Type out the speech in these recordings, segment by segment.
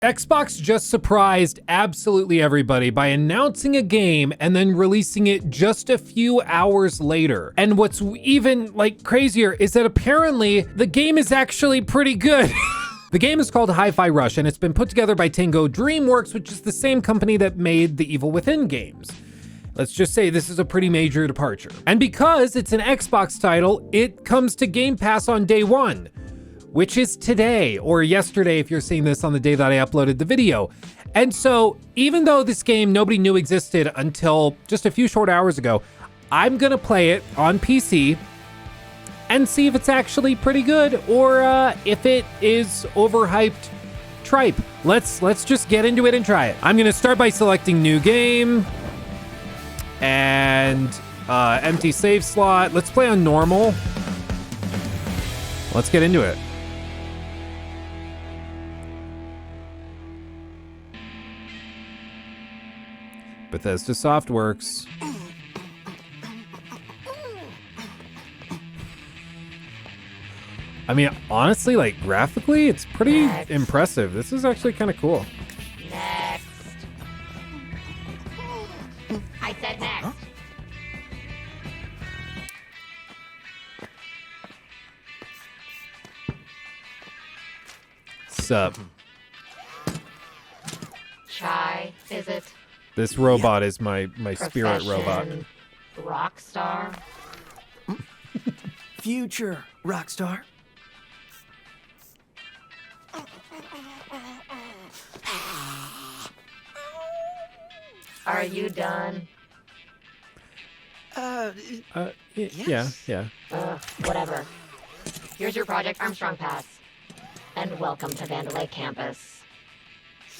Xbox just surprised absolutely everybody by announcing a game and then releasing it just a few hours later. And what's even like crazier is that apparently the game is actually pretty good. The game is called Hi-Fi Rush, and it's been put together by Tango DreamWorks, which is the same company that made the Evil Within games. Let's just say this is a pretty major departure. And because it's an Xbox title, it comes to Game Pass on day one, which is today or yesterday if you're seeing this on the day that I uploaded the video. And so even though this game nobody knew existed until just a few short hours ago, I'm gonna play it on PC and see if it's actually pretty good or if it is overhyped tripe. Let's just get into it and try it. I'm gonna start by selecting new game and empty save slot. Let's play on normal. Let's get into it. Bethesda Softworks. I mean, honestly, like graphically, it's pretty impressive. This is actually kind of cool. Next. I said next. Huh? Sup? Shy, is it? This robot is my spirit robot. Rock star. Future rock star. Are you done? Yes. Yeah. Whatever. Here's your Project Armstrong pass. And welcome to Vandalay campus.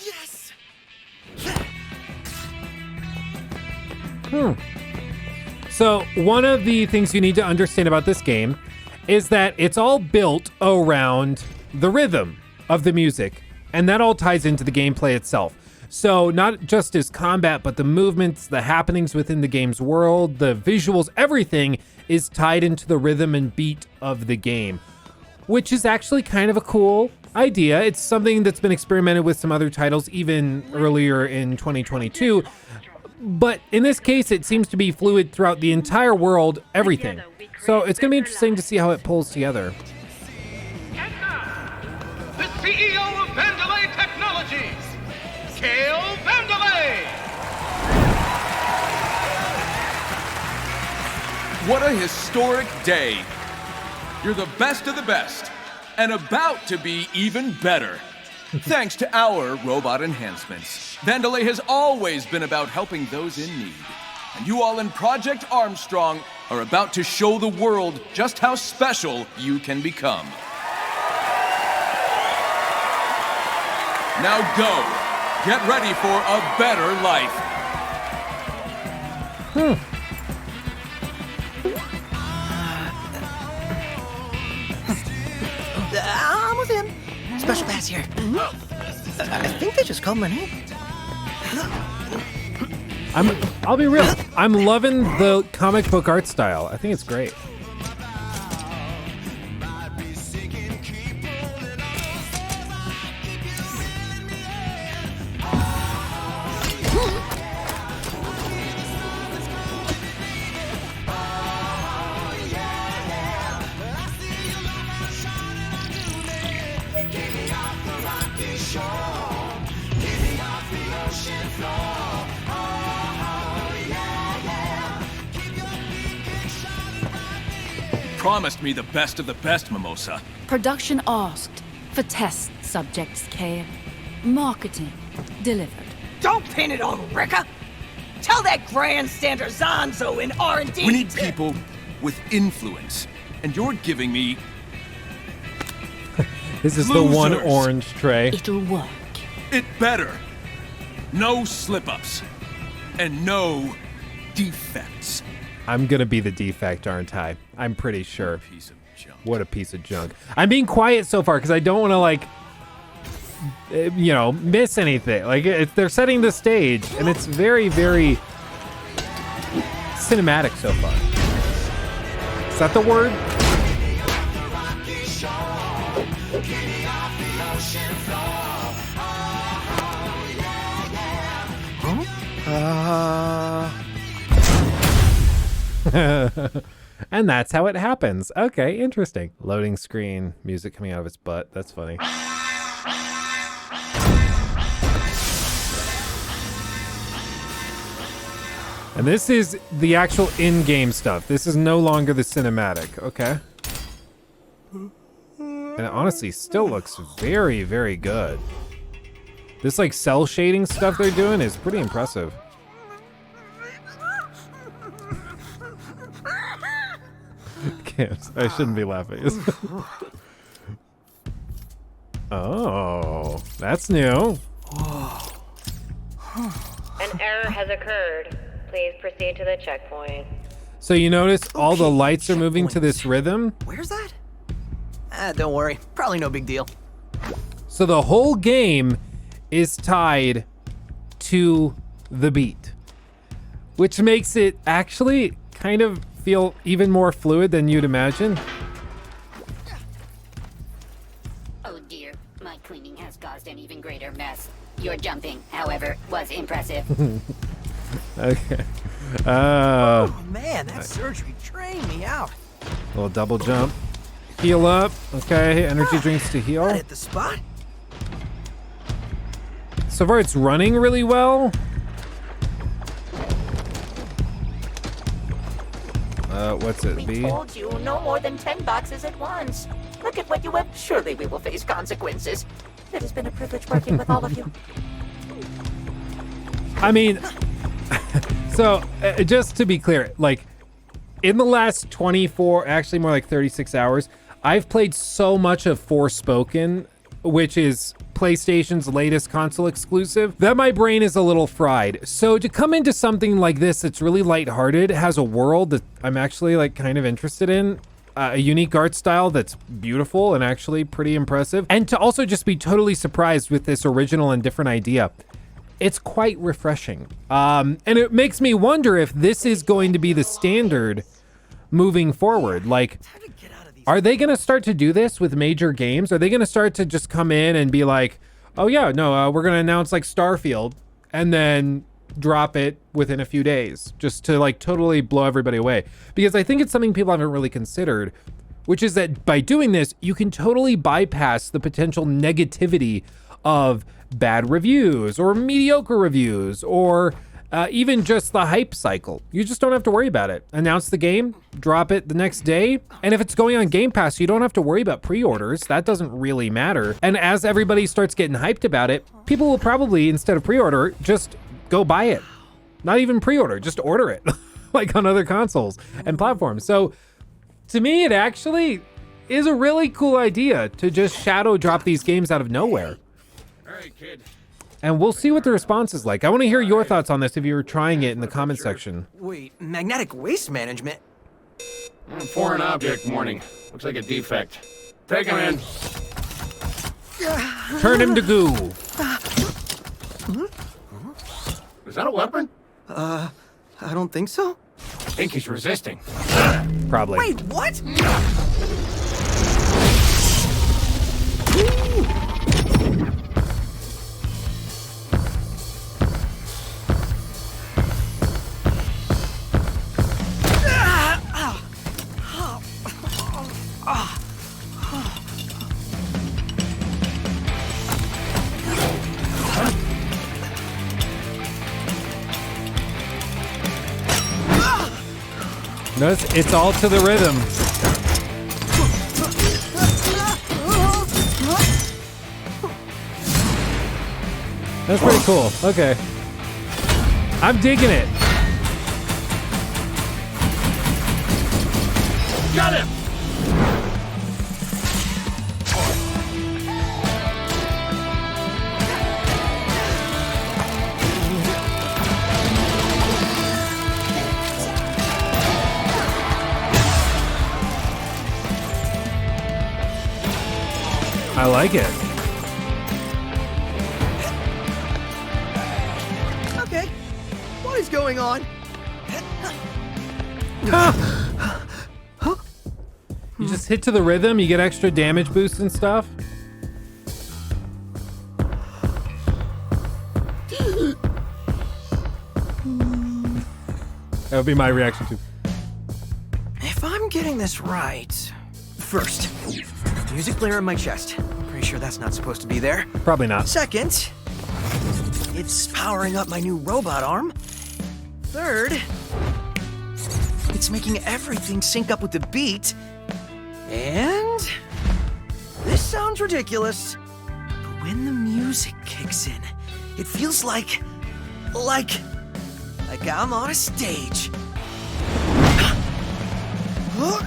Yes! So one of the things you need to understand about this game is that it's all built around the rhythm of the music, and that all ties into the gameplay itself. So not just as combat, but the movements, the happenings within the game's world, the visuals, everything is tied into the rhythm and beat of the game, which is actually kind of a cool idea. It's something that's been experimented with some other titles even earlier in 2022. But in this case, it seems to be fluid throughout the entire world, everything. So it's going to be interesting to see how it pulls together. And now, the CEO of Vandalay Technologies, Kale Vandalay! What a historic day. You're the best of the best, and about to be even better. Thanks to our robot enhancements, Vandalay has always been about helping those in need. And you all in Project Armstrong are about to show the world just how special you can become. Now go. Get ready for a better life. I'm with him. Special pass here. I think they just called my name. I'll be real. I'm loving the comic book art style. I think it's great. Promised me the best of the best, Mimosa. Production asked for test subjects, Kale. Marketing delivered. Don't pin it on Rekka! Tell that grandstander Zanzo in R&D We need people with influence, and you're giving me This is the one losers. orange tray. It'll work. it better. No slip-ups, and no defects. I'm gonna be the defect, aren't I? I'm pretty sure. Piece of junk. What a piece of junk. I'm being quiet so far because I don't want to like, miss anything. Like they're setting the stage, and it's very, very cinematic so far. Is that the word? And that's how it happens. Okay, interesting. Loading screen, music coming out of its butt. That's funny. And this is the actual in-game stuff. This is no longer the cinematic. Okay. And it honestly still looks very, very good. This like cell shading stuff they're doing is pretty impressive. Can't. I shouldn't be laughing. Oh, that's new. An error has occurred. Please proceed to the checkpoint. So you notice all the Okay, lights are moving to checkpoint. this rhythm? Where's that? Don't worry. Probably no big deal. So the whole game is tied to the beat, which makes it actually kind of feel even more fluid than you'd imagine. Oh dear, my cleaning has caused an even greater mess. Your jumping, however, was impressive. Okay. Oh man, that surgery trained me out. Little double jump. Heal up. Okay, energy drinks to That heal. hit the spot. So far it's running really well. What's it, We B? told you no more than 10 boxes at once. Look at what you have. Surely we will face consequences. It has been a privilege working with all of you. I mean, so just to be clear, like in the last 24, actually more like 36 hours, I've played so much of Forspoken, which is PlayStation's latest console exclusive, that my brain is a little fried. So to come into something like this that's really lighthearted, has a world that I'm actually like kind of interested in, a unique art style that's beautiful and actually pretty impressive, and to also just be totally surprised with this original and different idea. It's quite refreshing. And it makes me wonder if this is going to be the standard moving forward. Like, are they going to start to do this with major games? Are they going to start to just come in and be like, oh yeah, no, we're going to announce like Starfield and then drop it within a few days just to like totally blow everybody away? Because I think it's something people haven't really considered, which is that by doing this, you can totally bypass the potential negativity of bad reviews or mediocre reviews or even just the hype cycle. You just don't have to worry about it. Announce the game, drop it the next day, and if it's going on Game Pass, you don't have to worry about pre-orders. That doesn't really matter. And as everybody starts getting hyped about it, people will probably, instead of pre-order, just go buy it. Not even pre-order, just order it, like on other consoles and platforms. So to me, it actually is a really cool idea to just shadow drop these games out of nowhere. Hey, kid. And we'll see what the response is like. I want to hear your thoughts on this if you were trying it in the comment section. Wait, magnetic waste management? Foreign object warning. Looks like a defect. Take him in. Turn him to goo. Is that a weapon? I don't think so. I think he's resisting. Probably. Wait, what? Notice it's all to the rhythm. That's pretty cool. Okay. I'm digging it. Got him! I like it. Okay. What is going on? You just hit to the rhythm, you get extra damage boosts and stuff. That would be my reaction too. getting this right. First, music player in my chest. Pretty sure that's not supposed to be there. Probably not. Second, it's powering up my new robot arm. Third, it's making everything sync up with the beat. And this sounds ridiculous, but when the music kicks in, it feels like I'm on a stage. Whoa.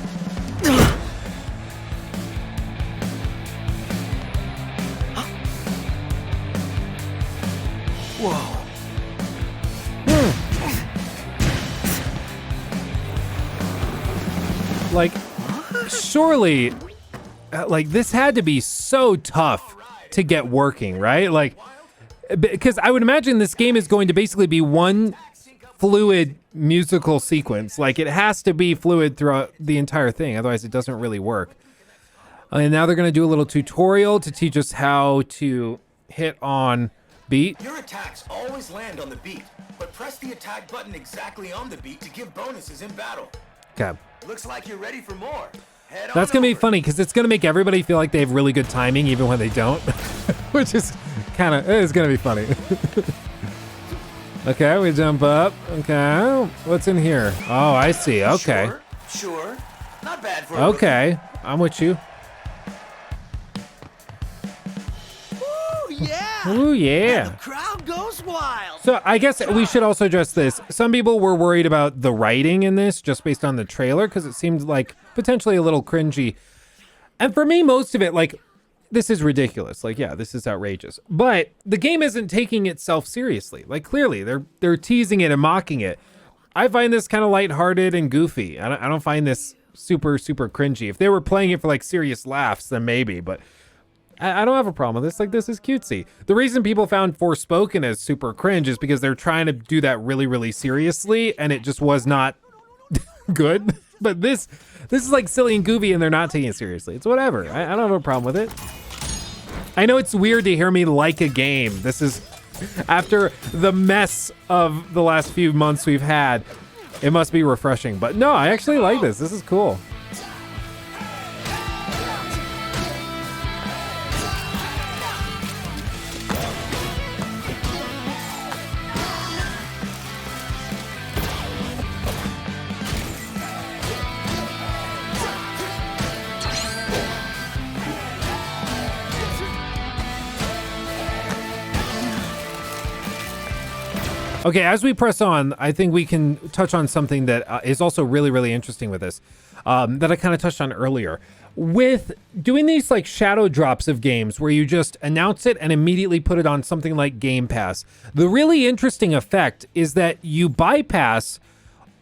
Like, surely, like, this had to be so tough to get working, right? Like, because I would imagine this game is going to basically be one fluid musical sequence. Like, it has to be fluid throughout the entire thing, otherwise it doesn't really work. And now they're going to do a little tutorial to teach us how to hit on beat. Your attacks always land on the beat, but press the attack button exactly on the beat to give bonuses in battle. Okay. Looks like you're ready for more. Head That's on going to be over. funny because it's going to make everybody feel like they have really good timing even when they don't, which is kind of, it's going to be funny. Okay, we jump up. Okay, what's in here? Oh, I see. Okay. Sure. Not bad for a Okay, I'm with you. Ooh, yeah! Ooh, yeah. The crowd goes wild. So I guess we should also address this. Some people were worried about the writing in this just based on the trailer because it seemed like potentially a little cringy. And for me, most of it, like, this is ridiculous. Like, yeah, this is outrageous. But the game isn't taking itself seriously. Like, clearly, they're teasing it and mocking it. I find this kind of lighthearted and goofy. I don't find this super, super cringy. If they were playing it for, like, serious laughs, then maybe. But I don't have a problem with this. Like, this is cutesy. The reason people found Forspoken as super cringe is because they're trying to do that really, really seriously, and it just was not good. But this is like silly and goofy, and they're not taking it seriously. It's whatever. I don't have a problem with it. I know it's weird to hear me like a game. This is after the mess of the last few months we've had. It must be refreshing. But no, I actually like this. This is cool. Okay, as we press on, I think we can touch on something that is also really, really interesting with this, that I kind of touched on earlier. With doing these like shadow drops of games where you just announce it and immediately put it on something like Game Pass, the really interesting effect is that you bypass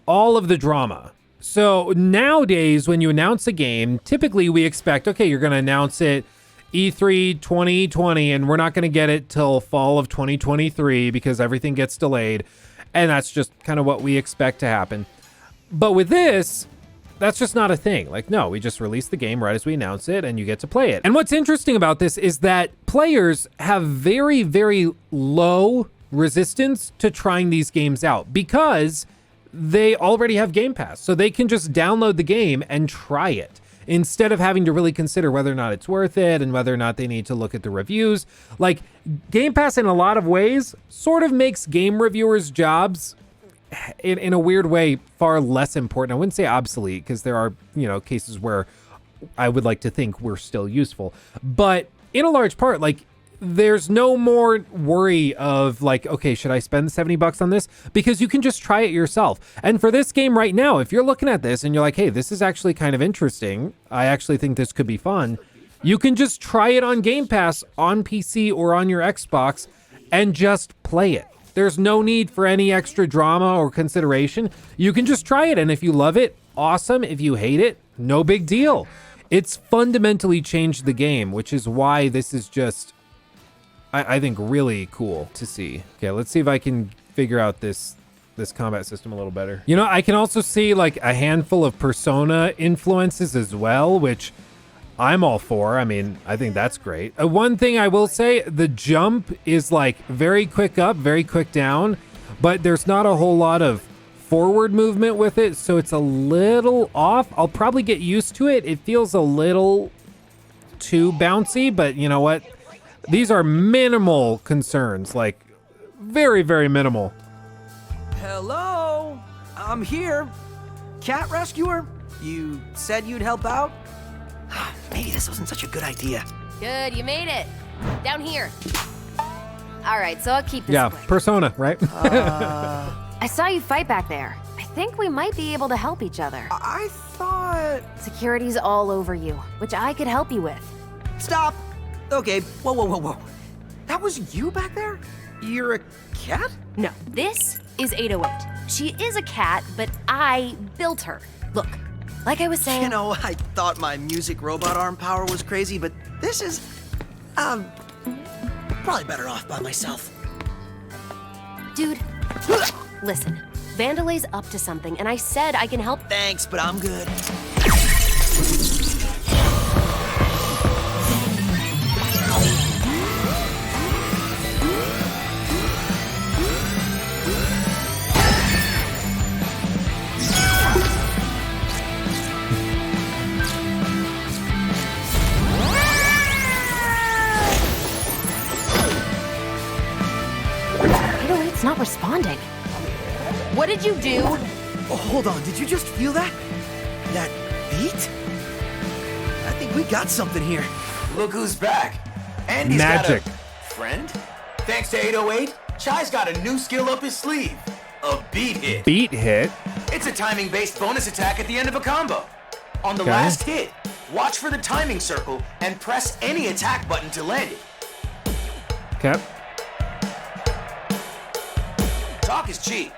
all of the drama. So nowadays, when you announce a game, typically we expect, okay, you're going to announce it E3 2020, and we're not going to get it till fall of 2023 because everything gets delayed. And that's just kind of what we expect to happen. But with this, that's just not a thing. Like, no, we just release the game right as we announce it and you get to play it. And what's interesting about this is that players have very, very low resistance to trying these games out because they already have Game Pass. So they can just download the game and try it, instead of having to really consider whether or not it's worth it and whether or not they need to look at the reviews. Like, Game Pass in a lot of ways sort of makes game reviewers' jobs in a weird way far less important. I wouldn't say obsolete, because there are, you know, cases where I would like to think we're still useful. But in a large part, like, there's no more worry of like, okay, should I spend $70 on this? Because you can just try it yourself. And for this game right now, if you're looking at this and you're like, hey, this is actually kind of interesting, I actually think this could be fun, you can just try it on Game Pass on PC or on your Xbox and just play it. There's no need for any extra drama or consideration. You can just try it, and if you love it, awesome. If you hate it, no big deal. It's fundamentally changed the game, which is why this is just, I think, really cool to see. Okay, let's see if I can figure out this combat system a little better. You know, I can also see like a handful of Persona influences as well, which I'm all for. I mean, I think that's great. One thing I will say, the jump is like very quick up, very quick down, but there's not a whole lot of forward movement with it, so it's a little off. I'll probably get used to it. It feels a little too bouncy, but you know what? These are minimal concerns, like very, very minimal. Hello? I'm here. Cat rescuer? You said you'd help out? Maybe this wasn't such a good idea. Good, you made it. Down here. All right, so I'll keep this quick. Persona, right? I saw you fight back there. I think we might be able to help each other. I thought... Security's all over you, which I could help you with. Stop! Okay, whoa. That was you back there? You're a cat? No, this is 808. She is a cat, but I built her. Look, like I was saying... You know, I thought my music robot arm power was crazy, but this is... probably better off by myself. Dude, listen. Vandelay's up to something, and I said I can help. Thanks, but I'm good. It's not responding. What did you do? Oh, hold on, did you just feel that? That beat? I think we got something here. Look who's back. Andy's Magic. got a friend? Thanks to 808, Chai's got a new skill up his sleeve. A beat hit. Beat hit? It's a timing-based bonus attack at the end of a combo. On the Okay. last hit, watch for the timing circle and press any attack button to land it. Okay. Talk is cheap.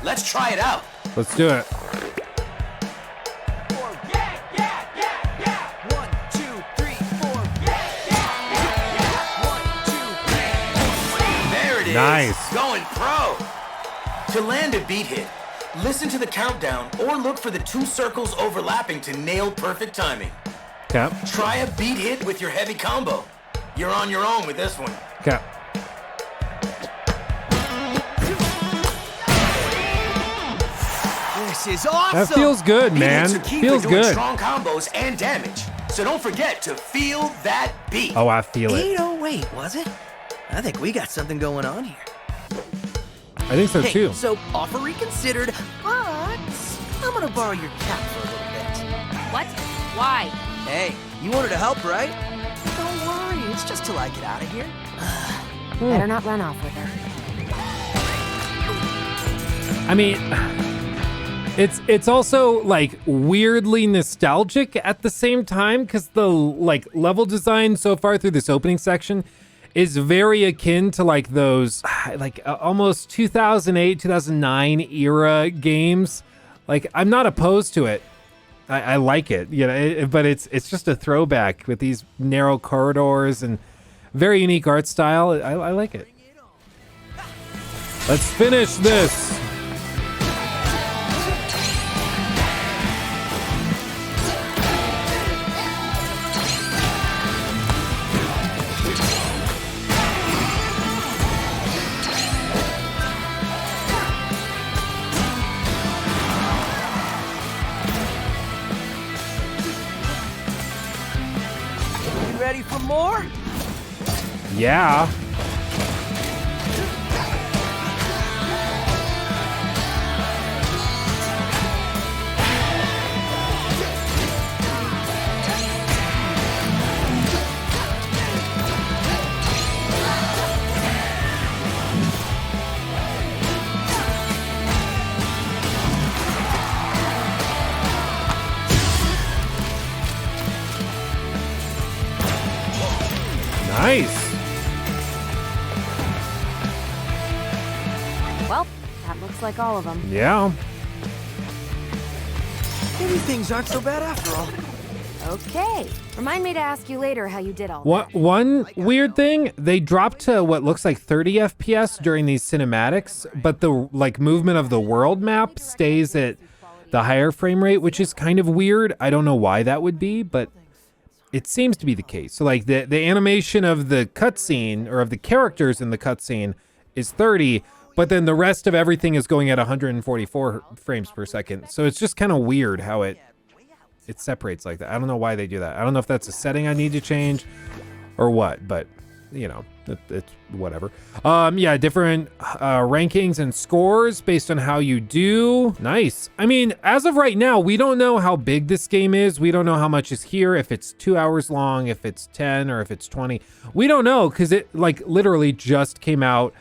Let's try it out. Let's do it. 1, 2, 3, 4. 1, 2, 3. There it is. Nice. Going pro. To land a beat hit, listen to the countdown or look for the two circles overlapping to nail perfect timing. Okay. Try a beat hit with your heavy combo. You're on your own with this one. Okay. This is awesome! That feels good, Beat man. hits are key Feels for doing good. strong combos and damage. So don't forget to feel that beat. Oh, I feel it. 808, was it? I think we got something going on here. I think so Hey, too. so offer reconsidered, but I'm gonna borrow your cat for a little bit. What? Why? Hey, you wanted to help, right? Don't worry, it's just till I get out of here. Better not run off with her. I mean, it's also like weirdly nostalgic at the same time because the like level design so far through this opening section is very akin to like those like almost 2008, 2009 era games. Like I'm not opposed to it. I like it, you know, but it's just a throwback with these narrow corridors and very unique art style. I like it. Let's finish this. You ready for more? Yeah. Nice. Well, that looks like all of them. Yeah. Maybe things aren't so bad after all. Okay. Remind me to ask you later how you did all One weird thing, they dropped to what looks like 30 FPS during these cinematics, but the like movement of the world map stays at the higher frame rate, which is kind of weird. I don't know why that would be, but it seems to be the case. So like the animation of the cutscene or of the characters in the cutscene is 30, but then the rest of everything is going at 144 frames per second. So it's just kind of weird how it separates like that. I don't know why they do that. I don't know if that's a setting I need to change or what, but you know, it's whatever. Yeah, different rankings and scores based on how you do. Nice. I mean, as of right now, we don't know how big this game is. We don't know how much is here, if it's 2 hours long, if it's 10, or if it's 20. We don't know because it like literally just came out.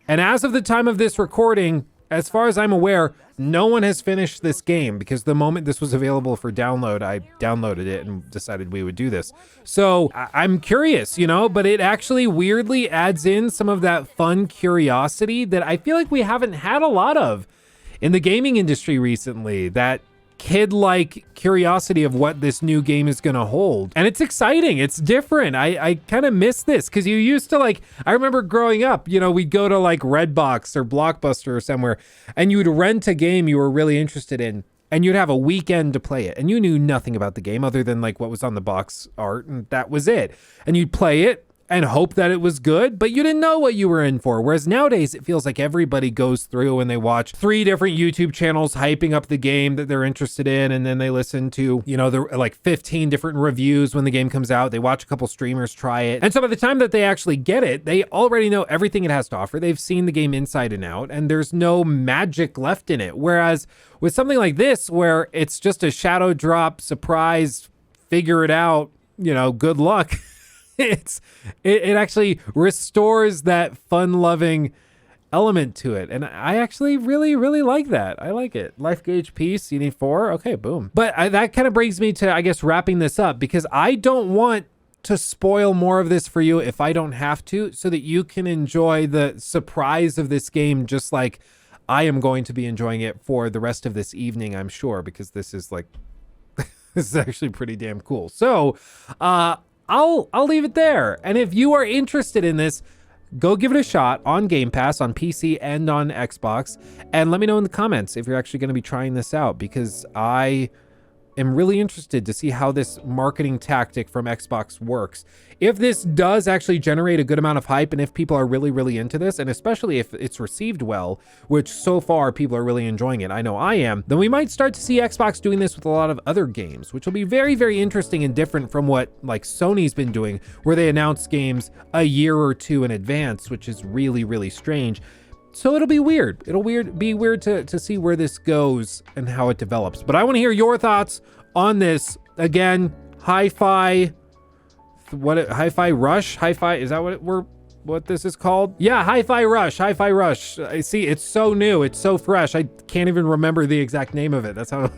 And as of the time of this recording, as far as I'm aware, no one has finished this game because the moment this was available for download, I downloaded it and decided we would do this. So I'm curious, you know, but it actually weirdly adds in some of that fun curiosity that I feel like we haven't had a lot of in the gaming industry recently. That kid-like curiosity of what this new game is going to hold. And it's exciting. It's different. I kind of miss this because you used to like, I remember growing up, you know, we'd go to like Redbox or Blockbuster or somewhere and you would rent a game you were really interested in and you'd have a weekend to play it. And you knew nothing about the game other than like what was on the box art, and that was it. And you'd play it and hope that it was good, but you didn't know what you were in for. Whereas nowadays, it feels like everybody goes through and they watch 3 different YouTube channels hyping up the game that they're interested in, and then they listen to, you know, the like 15 different reviews when the game comes out. They watch a couple streamers try it. And so by the time that they actually get it, they already know everything it has to offer. They've seen the game inside and out, and there's no magic left in it. Whereas with something like this, where it's just a shadow drop, surprise, figure it out, you know, good luck. It actually restores that fun-loving element to it, and I actually really like that. I like it. Life gauge piece, you need 4. Okay, boom. But that kind of brings me to, I guess, wrapping this up, because I don't want to spoil more of this for you if I don't have to, so that you can enjoy the surprise of this game just like I am going to be enjoying it for the rest of this evening, I'm sure, because this is like this is actually pretty damn cool. So I'll leave it there. And if you are interested in this, go give it a shot on Game Pass on PC and on Xbox, and let me know in the comments if you're actually going to be trying this out, because I am really interested to see how this marketing tactic from Xbox works. If this does actually generate a good amount of hype, and if people are really into this, and especially if it's received well, which so far people are really enjoying it, I know I am, then we might start to see Xbox doing this with a lot of other games, which will be very very different from what like Sony's been doing, where they announce games a year or 2 in advance, which is really strange. So it'll be weird. It'll be weird to see where this goes and how it develops. But I want to hear your thoughts on this. Again, Hi-Fi Rush? Hi-Fi, is that what this is called? Yeah, Hi-Fi Rush. I see, it's so new, it's so fresh. I can't even remember the exact name of it. That's how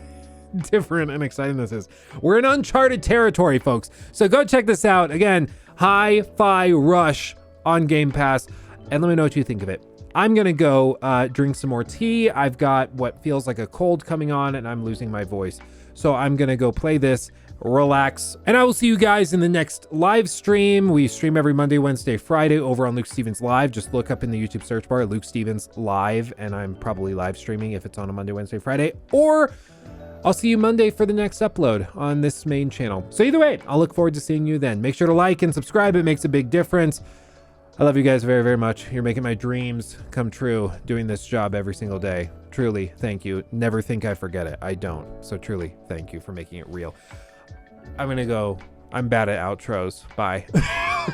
different and exciting this is. We're in uncharted territory, folks. So go check this out. Again, Hi-Fi Rush on Game Pass, and let me know what you think of it. I'm gonna go drink some more tea. I've got what feels like a cold coming on, and I'm losing my voice. So I'm gonna go play this, relax, and I will see you guys in the next live stream. We stream every Monday, Wednesday, Friday over on Luke Stevens Live. Just look up in the YouTube search bar, Luke Stevens Live, and I'm probably live streaming if it's on a Monday, Wednesday, Friday, or I'll see you Monday for the next upload on this main channel. So either way, I'll look forward to seeing you then. Make sure to like and subscribe. It makes a big difference. I love you guys very much. You're making my dreams come true doing this job every single day. Truly, thank you. Never think I forget it. I don't. So truly, thank you for making it real. I'm gonna go. I'm bad at outros. Bye.